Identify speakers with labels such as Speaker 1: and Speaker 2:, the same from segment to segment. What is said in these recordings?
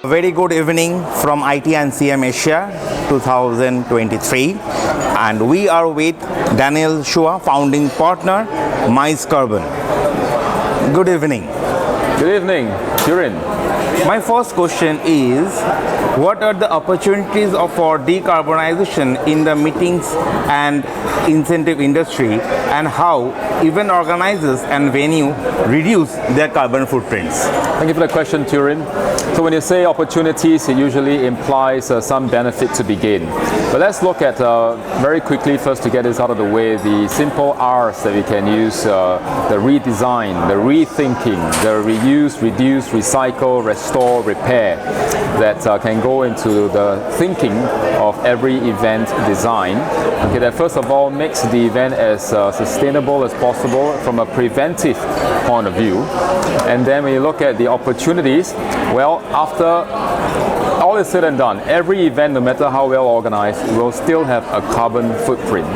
Speaker 1: Very good evening from IT and CM Asia 2023, and we are with Daniel Chua, founding partner, Mice Carbon. Good evening.
Speaker 2: Good evening, Turin.
Speaker 1: My first question is, what are the opportunities for decarbonization in the meetings and incentive industry, and how event organizers and venue reduce their carbon footprints?
Speaker 2: Thank you for the question, Turin. So when you say opportunities, it usually implies some benefit to be gained. But let's look at very quickly, first to get this out of the way, the simple R's that we can use, the redesign, the rethinking, the reuse, reduce, recycle, restore, repair, that can go into the thinking of every event design. Okay, that first of all makes the event as sustainable as possible from a preventive point of view. And then when you look at the opportunities, well, after all is said and done, every event, no matter how well organized, will still have a carbon footprint.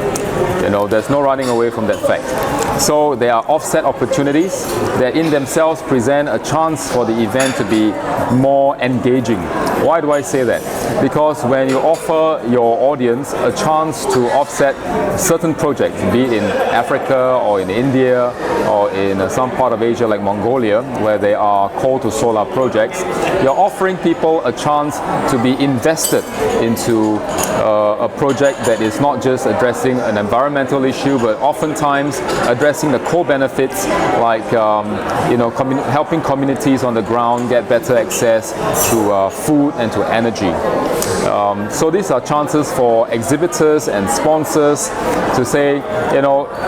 Speaker 2: You know, there's no running away from that fact. So there are offset opportunities that in themselves present a chance for the event to be more engaging. Why do I say that? Because when you offer your audience a chance to offset certain projects, be it in Africa or in India or in some part of Asia like Mongolia, where they are coal to solar projects, you're offering people a chance to be invested into a project that is not just addressing an environmental issue, but oftentimes addressing the co-benefits like helping communities on the ground get better access to food and to energy. So these are chances for exhibitors and sponsors to say,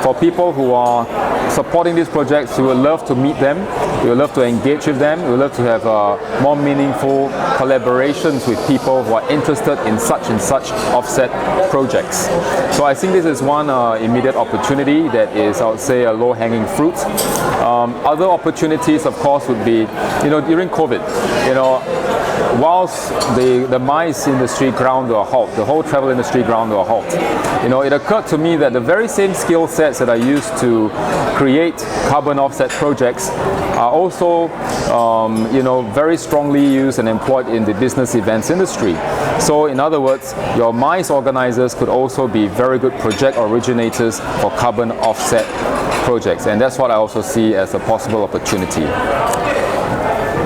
Speaker 2: for people who are supporting these projects, we would love to meet them, we would love to engage with them, we would love to have more meaningful collaborations with people who are interested in such and such offset projects. So I think this is one immediate opportunity that is, I would say, a low-hanging fruit. Other opportunities, of course, would be, during COVID, whilst the MICE industry ground to a halt, the whole travel industry ground to a halt, it occurred to me that the very same skill sets that I used to create carbon offset projects are also, very strongly used and employed in the business events industry. So in other words, your MICE organizers could also be very good project originators for carbon offset projects, and that's what I also see as a possible opportunity.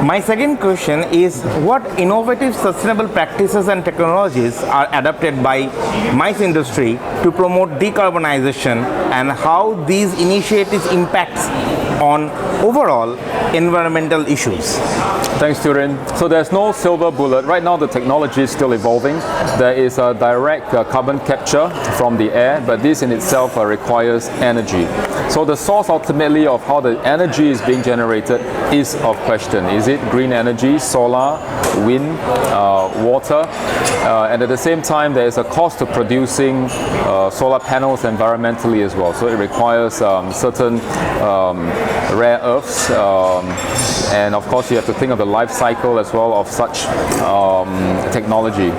Speaker 1: My second question is, what innovative sustainable practices and technologies are adopted by MICE industry to promote decarbonization, and how these initiatives impact on overall environmental issues?
Speaker 2: Thanks, Turin. So there's no silver bullet. Right now the technology is still evolving. There is a direct carbon capture from the air, but this in itself requires energy. So the source ultimately of how the energy is being generated is of question. Is it green energy, solar, wind, water? And at the same time, there is a cost to producing solar panels environmentally as well. So it requires certain rare earths, and of course you have to think of the life cycle as well of such technology.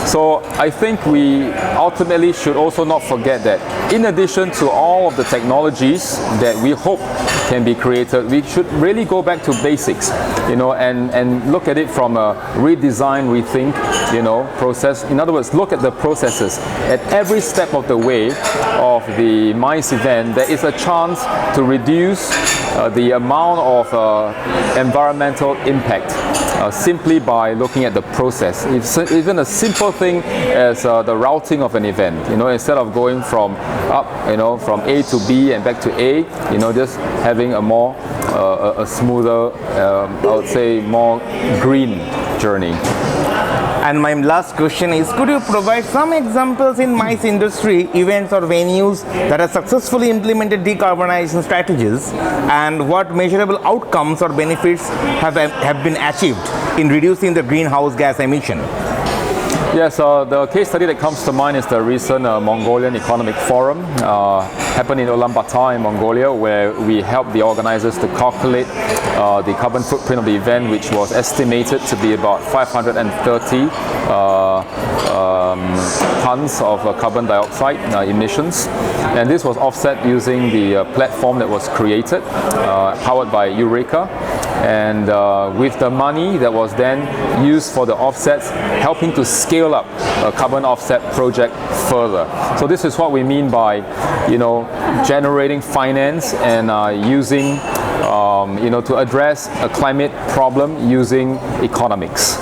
Speaker 2: So I think we ultimately should also not forget that in addition to all of the technologies that we hope can be created, we should really go back to basics, and look at it from a redesign, rethink, process. In other words, look at the processes. At every step of the way of the MICE event, there is a chance to reduce the amount of environmental impact simply by looking at the process. It's even a simple thing as the routing of an event. Instead of going from up, from A to B and back to A, just having a more a smoother, I would say, more green journey.
Speaker 1: And my last question is, could you provide some examples in MICE industry events or venues that have successfully implemented decarbonization strategies, and what measurable outcomes or benefits have been achieved in reducing the greenhouse gas emission?
Speaker 2: Yes, the case study that comes to mind is the recent Mongolian Economic Forum, happened in Ulaanbaatar in Mongolia, where we helped the organizers to calculate the carbon footprint of the event, which was estimated to be about 530 tons of carbon dioxide emissions. And this was offset using the platform that was created, powered by Eureka. and with the money that was then used for the offsets, helping to scale up a carbon offset project further. So this is what we mean by, generating finance and using, to address a climate problem using economics.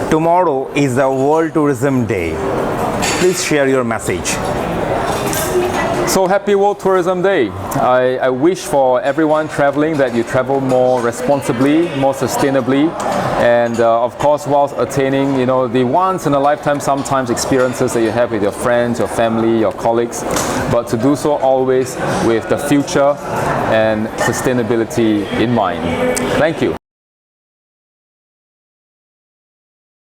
Speaker 1: Tomorrow is the World Tourism Day. Please share your message.
Speaker 2: So happy World Tourism Day. I wish for everyone traveling that you travel more responsibly, more sustainably, and of course whilst attaining the once in a lifetime sometimes experiences that you have with your friends, your family, your colleagues, but to do so always with the future and sustainability in mind. Thank you.